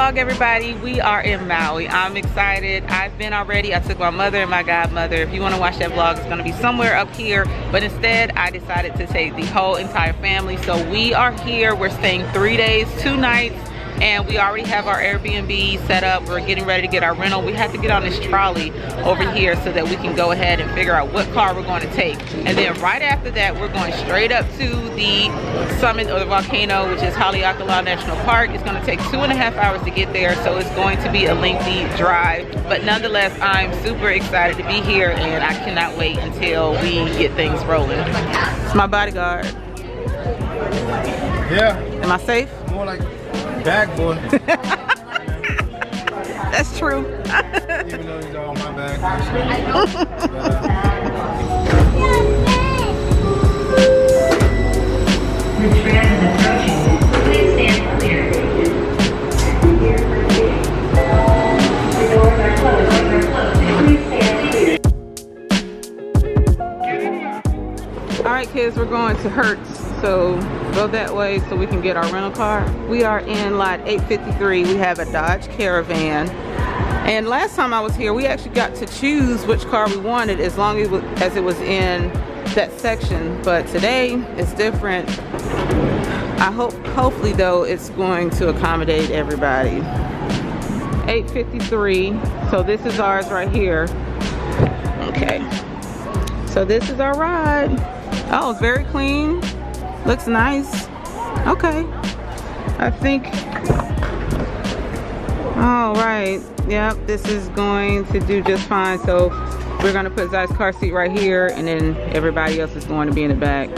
vlog, everybody. We are in Maui. I'm excited. I've been already. I took my mother and my godmother. If you want to watch that vlog, it's going to be somewhere up here, but instead I decided to take the whole entire family. So we are here. We're staying 3 days 2 nights, and we already have our Airbnb set up. We're getting ready to get our rental. We have to get on this trolley over here so that we can go ahead and figure out what car we're going to take. And then right after that, we're going straight up to the summit of the volcano, which is Haleakala National Park. It's going to take 2.5 hours to get there, so it's going to be a lengthy drive. But nonetheless, I'm super excited to be here, and I cannot wait until we get things rolling. It's my bodyguard. Yeah. Am I safe? More like bag boy. That's true. Even though he's all my bag. All right, kids, we're going to Hertz, so go that way so we can get our rental car. We are in lot 853. We have a Dodge Caravan, and last time I was here, we actually got to choose which car we wanted as long as it was in that section. But today it's different. Hopefully though, it's going to accommodate everybody. 853. So this is ours right here. Okay. So this is our ride. Oh, it's very clean. Looks nice. Okay. I think. All right. Yep. This is going to do just fine. So we're gonna put Zai's car seat right here, and then everybody else is going to be in the back.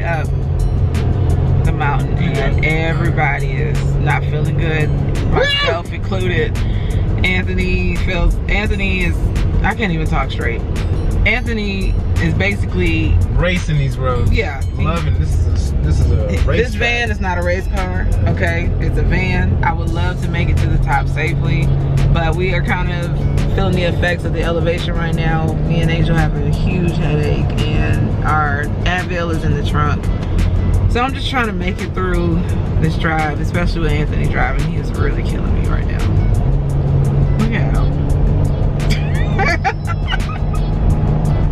Up the mountain, and everybody is not feeling good, myself included. Anthony is, I can't even talk straight. Anthony is basically racing these roads. Yeah, loving this is a race. This van is not a race car. Okay, it's a van. I would love to make it to the top safely, but we are kind of feeling the effects of the elevation right now. Me and Angel have a huge headache, and our Advil is in the trunk. So I'm just trying to make it through this drive, especially with Anthony driving. He is really killing me right now. Look at him.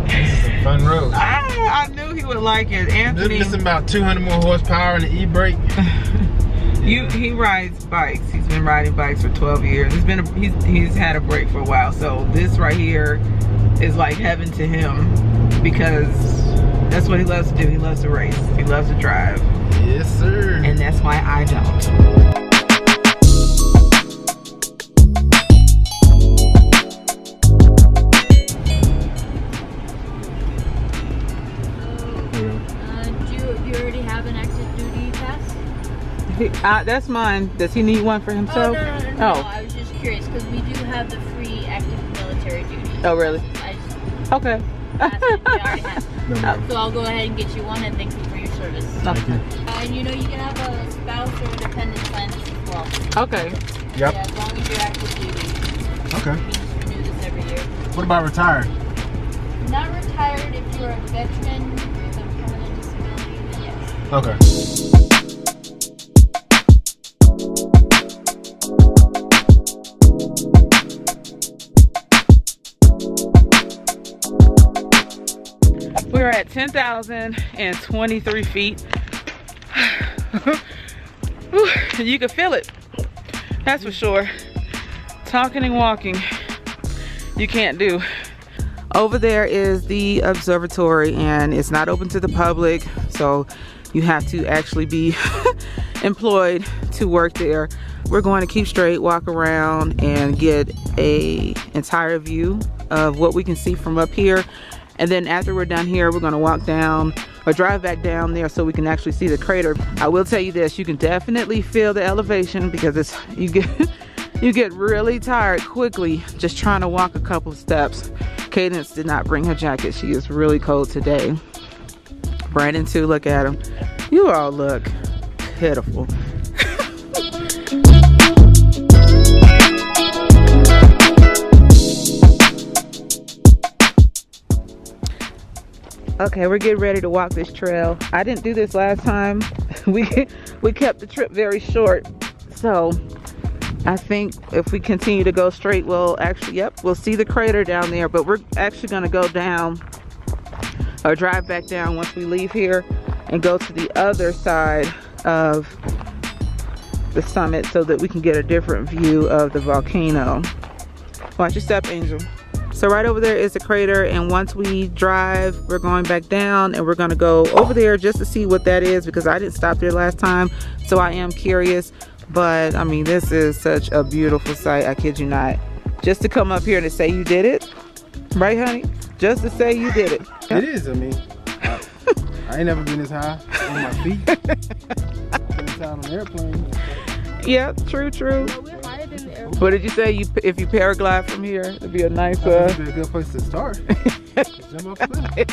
This is a fun road. I knew he would like it. Anthony. This is about 200 more horsepower in the e-brake. He rides bikes. He's been riding bikes for 12 years. He's had a break for a while. So this right here is like heaven to him, because that's what he loves to do. He loves to race. He loves to drive. Yes, sir. And that's why I don't. Do you already have an active duty pass? That's mine. Does he need one for himself? Oh, no. I was just curious because we do have the free active military duty. Oh, really? I just okay. I already have. No, so I'll go ahead and get you one, and thank you for your service. Thank you. And you know, you can have a spouse or dependent plan as well. Okay. Yep. Yeah, as long as you're active duty. Okay. You can just renew this every year. What about retired? Not retired. If you're a veteran with a permanent disability, then yes. Okay. We're at 10,023 feet. You can feel it. That's for sure. Talking and walking, you can't do. Over there is the observatory, and it's not open to the public, so you have to actually be employed to work there. We're going to keep straight, walk around, and get an entire view of what we can see from up here. And then after we're done here, we're going to walk down or drive back down there so we can actually see the crater. I will tell you this, you can definitely feel the elevation because it's you get really tired quickly just trying to walk a couple steps. Cadence did not bring her jacket. She is really cold today. Brandon too, look at him. You all look pitiful. Okay, we're getting ready to walk this trail. I didn't do this last time. We kept the trip very short. So I think if we continue to go straight, we'll actually, yep, we'll see the crater down there. But we're actually gonna go down or drive back down once we leave here and go to the other side of the summit so that we can get a different view of the volcano. Watch your step, Angel. So right over there is the crater, and once we drive, we're going back down and we're gonna go over there just to see what that is because I didn't stop there last time, so I am curious. But I mean, this is such a beautiful sight, I kid you not. Just to come up here to say you did it, right honey? Just to say you did it. It is, I mean, I ain't never been this high on my feet. Been out on an airplane. Yeah, true. Well, we're higher than the airplane. What did you say? If you paraglide from here, it'd be a nice. It'd be a good place to start. Jump off the cliff.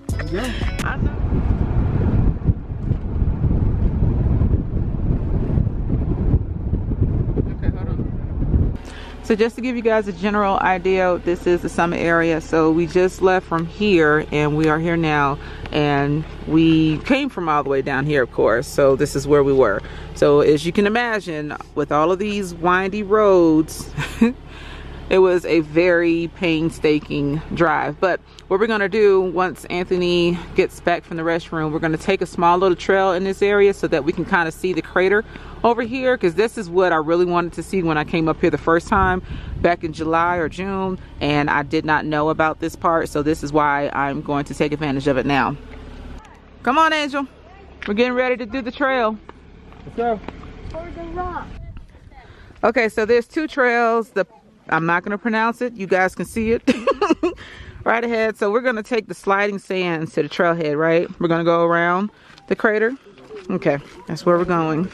There you go. I know. Okay, hold on. So just to give you guys a general idea, this is the summit area. So we just left from here and we are here now, and we came from all the way down here, of course. So this is where we were. So as you can imagine, with all of these windy roads, it was a very painstaking drive. But what we're gonna do once Anthony gets back from the restroom, we're gonna take a small little trail in this area so that we can kind of see the crater over here, because this is what I really wanted to see when I came up here the first time back in July or June, and I did not know about this part. So this is why I'm going to take advantage of it now. Come on, Angel. We're getting ready to do the trail. Let's go. Or the rock. Okay, so there's two trails. I'm not going to pronounce it. You guys can see it right ahead. So we're going to take the sliding sands to the trailhead, right? We're going to go around the crater. Okay, that's where we're going.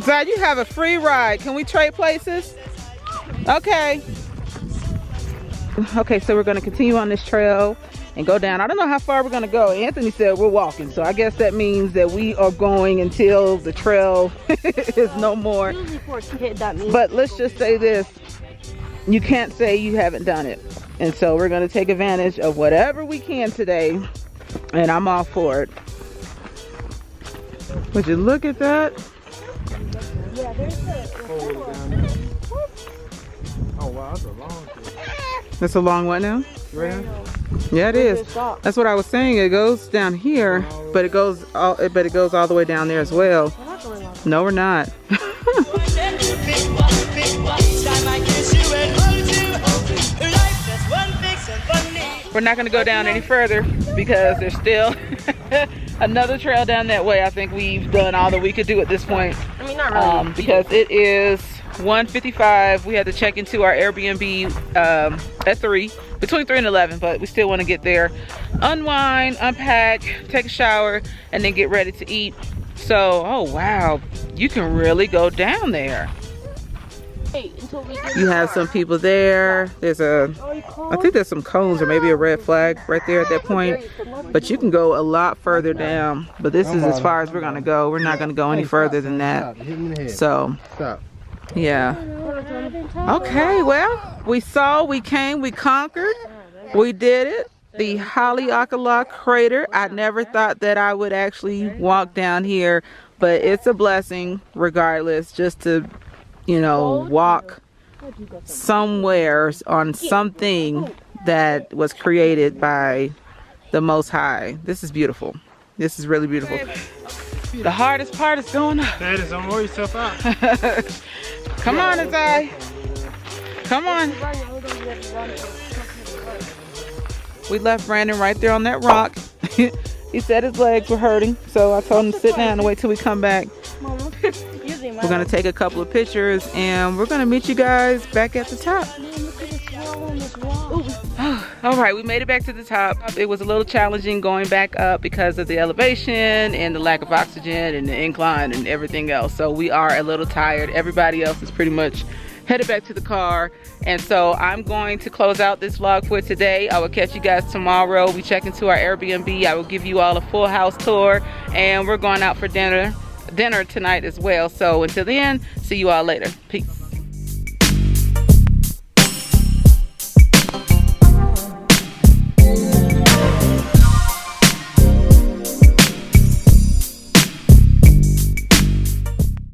Zad, you have a free ride. Can we trade places? Okay. Okay, so we're going to continue on this trail and go down. I don't know how far we're going to go. Anthony said we're walking, so I guess that means that we are going until the trail is no more. Usually for a kid, that means. But let's just say this. You can't say you haven't done it. And so we're going to take advantage of whatever we can today. And I'm all for it. Would you look at that? Yeah, there's Oh wow, that's a long trip. That's a long one now? Right? Yeah, it is. That's what I was saying. It goes down here, but it goes all the way down there as well. We're not going on. No, we're not. We're not going to go down any further because there's still another trail down that way. I think we've done all that we could do at this point. I mean, not really. Because it is 1:55. We had to check into our Airbnb at 3, between 3 and 11, but we still want to get there, unwind, unpack, take a shower, and then get ready to eat. So, oh wow, you can really go down there. Until we get You have some people there. There's I think there's some cones or maybe a red flag right there at that point. But you can go a lot further down. But this is as far as we're gonna go. We're not gonna go any further than that. So, yeah. Okay, well, we saw, we came, we conquered, we did it. The Haleakala crater. I never thought that I would actually walk down here, but it's a blessing regardless, just to, you know, walk somewhere on something that was created by the Most High. This is beautiful. This is really beautiful. feet. The hardest part is going up. That is, don't roll yourself out. Come on, Azai. Come on. We left Brandon right there on that rock. He said his legs were hurting, so I told him to sit down and wait till we come back. We're gonna take a couple of pictures and we're gonna meet you guys back at the top. All right, we made it back to the top. It was a little challenging going back up because of the elevation and the lack of oxygen and the incline and everything else. So we are a little tired. Everybody else is pretty much headed back to the car. And so I'm going to close out this vlog for today. I will catch you guys tomorrow. We check into our Airbnb. I will give you all a full house tour, and we're going out for dinner tonight as well. So until then, see you all later. Peace.